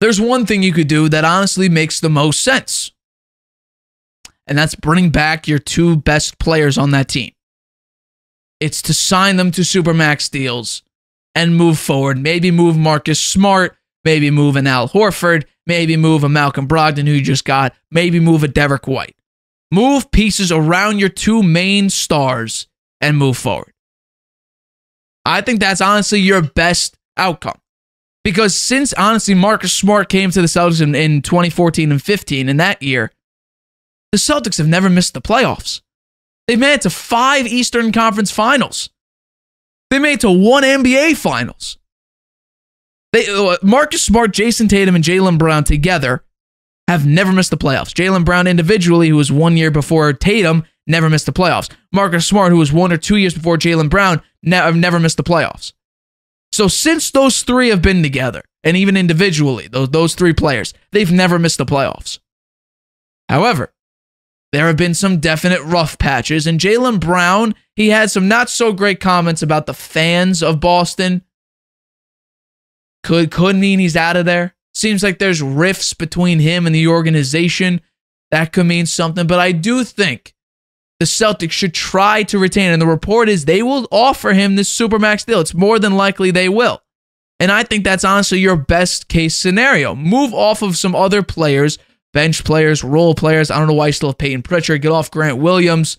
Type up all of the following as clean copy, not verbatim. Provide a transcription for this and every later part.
there's one thing you could do that honestly makes the most sense. And that's bring back your two best players on that team. It's to sign them to supermax deals and move forward. Maybe move Marcus Smart. Maybe move an Al Horford. Maybe move a Malcolm Brogdon who you just got. Maybe move a Derek White. Move pieces around your two main stars and move forward. I think that's honestly your best outcome. Because since, honestly, Marcus Smart came to the Celtics in 2014 and 15, in that year, the Celtics have never missed the playoffs. They've made it to 5 Eastern Conference Finals. They made it to 1 NBA Finals. Marcus Smart, Jason Tatum, and Jaylen Brown together have never missed the playoffs. Jaylen Brown individually, who was 1 year before Tatum, never missed the playoffs. Marcus Smart, who was 1 or 2 years before Jaylen Brown, never missed the playoffs. So since those three have been together, and even individually, those three players, they've never missed the playoffs. However, there have been some definite rough patches, and Jaylen Brown, he had some not so great comments about the fans of Boston. Could mean he's out of there. Seems like there's rifts between him and the organization. That could mean something, but I do think the Celtics should try to retain, and the report is they will offer him this supermax deal. It's more than likely they will. And I think that's honestly your best case scenario. Move off of some other players, bench players, role players. I don't know why you still have Peyton Pritchard. Get off Grant Williams.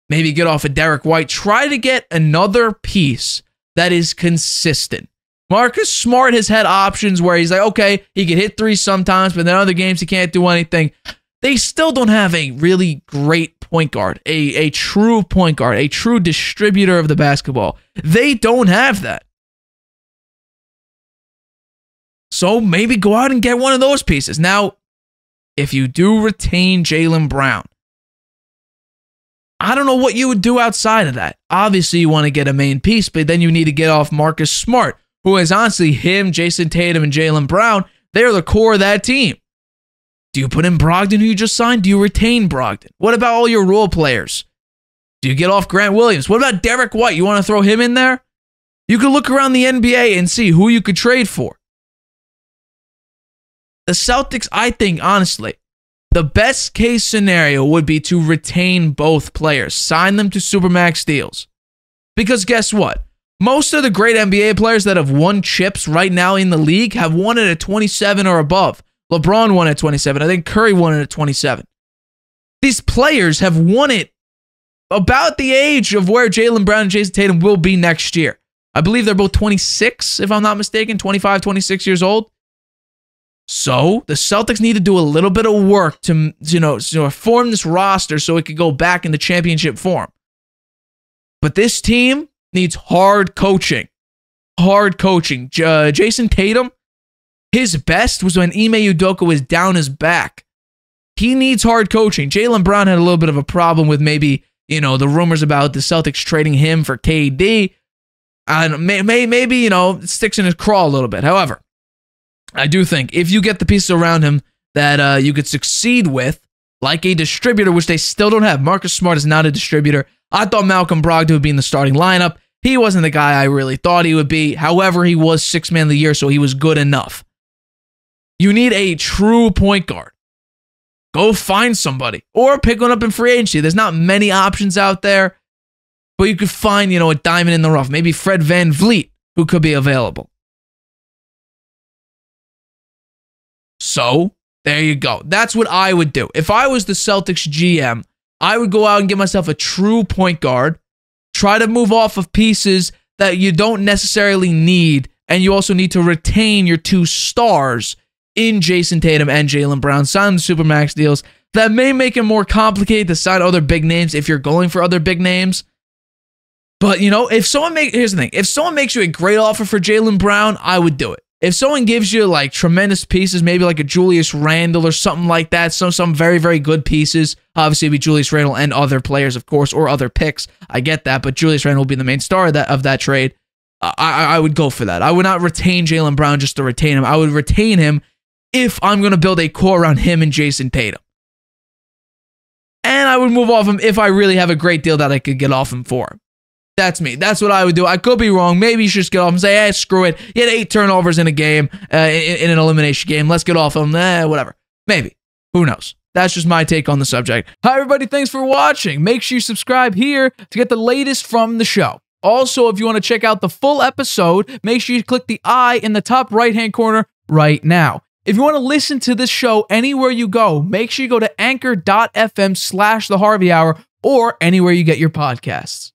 Maybe get off of Derek White. Try to get another piece that is consistent. Marcus Smart has had options where he's like, okay, he can hit threes sometimes, but then other games he can't do anything. They still don't have a really great point guard, a true point guard, a true distributor of the basketball. They don't have that. So maybe go out and get one of those pieces. Now, if you do retain Jaylen Brown, I don't know what you would do outside of that. Obviously, you want to get a main piece, but then you need to get off Marcus Smart, who is honestly him, Jason Tatum, and Jaylen Brown. They're the core of that team. Do you put in Brogdon, who you just signed? Do you retain Brogdon? What about all your role players? Do you get off Grant Williams? What about Derek White? You want to throw him in there? You could look around the NBA and see who you could trade for. The Celtics, I think, honestly, the best case scenario would be to retain both players. Sign them to supermax deals. Because guess what? Most of the great NBA players that have won chips right now in the league have won it at 27 or above. LeBron won at 27. I think Curry won it at 27. These players have won it about the age of where Jaylen Brown and Jason Tatum will be next year. I believe they're both 26, if I'm not mistaken, 25, 26 years old. So the Celtics need to do a little bit of work to, form this roster so it could go back into championship form. But this team needs hard coaching. Hard coaching. Jason Tatum, his best was when Ime Udoka was down his back. He needs hard coaching. Jaylen Brown had a little bit of a problem with maybe, the rumors about the Celtics trading him for KD. And maybe, it sticks in his craw a little bit. However, I do think if you get the pieces around him that you could succeed with, like a distributor, which they still don't have. Marcus Smart is not a distributor. I thought Malcolm Brogdon would be in the starting lineup. He wasn't the guy I really thought he would be. However, he was 6th man of the year, so he was good enough. You need a true point guard. Go find somebody. Or pick one up in free agency. There's not many options out there, but you could find, a diamond in the rough. Maybe Fred VanVleet, who could be available. So, there you go. That's what I would do. If I was the Celtics GM, I would go out and get myself a true point guard. Try to move off of pieces that you don't necessarily need, and you also need to retain your two stars in Jason Tatum and Jaylen Brown. Sign the supermax deals. That may make it more complicated to sign other big names if you're going for other big names. But, here's the thing. If someone makes you a great offer for Jaylen Brown, I would do it. If someone gives you tremendous pieces, maybe like a Julius Randle or something like that, some very, very good pieces, obviously it'd be Julius Randle and other players, of course, or other picks. I get that, but Julius Randle will be the main star of that trade. I would go for that. I would not retain Jaylen Brown just to retain him. I would retain him if I'm going to build a core around him and Jason Tatum. And I would move off him if I really have a great deal that I could get off him for. That's me. That's what I would do. I could be wrong. Maybe you should just get off and say, hey, screw it. You had 8 turnovers in a game, in an elimination game. Let's get off him. Whatever. Maybe. Who knows? That's just my take on the subject. Hi, everybody. Thanks for watching. Make sure you subscribe here to get the latest from the show. Also, if you want to check out the full episode, make sure you click the I in the top right-hand corner right now. If you want to listen to this show anywhere you go, make sure you go to anchor.fm/The Harvey Hour or anywhere you get your podcasts.